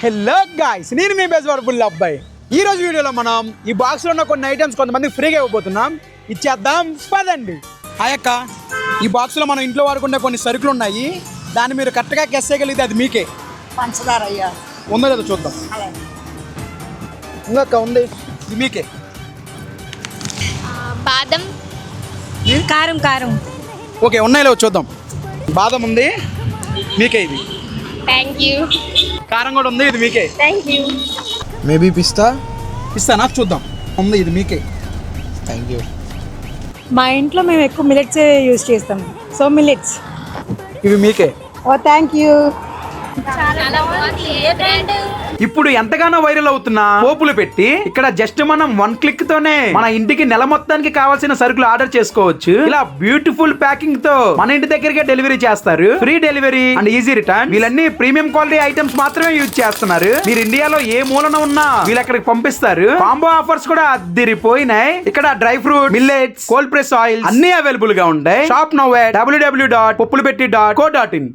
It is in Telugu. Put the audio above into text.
హలో గాయ్స్, నేను మీ బెజవాడ బుల్ అబ్బాయి. ఈ రోజు వీడియోలో మనం ఈ బాక్స్లో ఉన్న కొన్ని ఐటమ్స్ కొంతమందికి ఫ్రీగా ఇవ్వబోతున్నాం. ఇచ్చేద్దాం పదండి. హాయ్ అక్క, ఈ బాక్స్లో మనం ఇంట్లో వాడుకునే కొన్ని సరుకులు ఉన్నాయి. దాన్ని మీరు కరెక్ట్గా గెస్ చేయగలిగితే అది మీకే. పంచదార అయ్యా ఉందో లేదో చూద్దాం. ఇంకొక ఉంది, ఇది మీకే. బాదం కారం కారం ఓకే, ఉన్నాయి లేవు చూద్దాం. బాదం ఉంది, మీకే. ఇది థ్యాంక్ యూ. కారం కూడా ఉంది, ఇది మీకే. Thank you. మేబీ పిస్తా. నాకు చూద్దాం. ఉంది, ఇది మీకే. Thank you. మా ఇంట్లో మేము ఎక్కువ మిల్లెట్స్ యూజ్ చేస్తాం, సో మిల్లెట్స్. ఇవి మీకే. ఓ థ్యాంక్ యూ. చాలా బాగుంది. ఏ బ్రాండ్? ఇప్పుడు ఎంతగానో వైరల్ అవుతున్న పోపులు పెట్టి ఇక్కడ జస్ట్ మనం 1 క్లిక్ తోనే మన ఇంటికి నెల మొత్తానికి కావాల్సిన సరుకులు ఆర్డర్ చేసుకోవచ్చు. ఇలా బ్యూటిఫుల్ ప్యాకింగ్ తో మన ఇంటి దగ్గరకే డెలివరీ చేస్తారు. Free delivery and easy return. వీళ్ళన్ని ప్రీమియం క్వాలిటీ ఐటమ్స్ మాత్రమే యూజ్ చేస్తున్నారు. మీరు ఇండియాలో ఏ మూలన ఉన్నా వీళ్ళు అక్కడికి పంపిస్తారు. కాంబో ఆఫర్స్ కూడా అదిరిపోయినాయి. ఇక్కడ dry fruit, millets, cold press oils అన్ని అవైలబుల్ గా ఉంటాయి. Shop now at www.populupetti.co.in.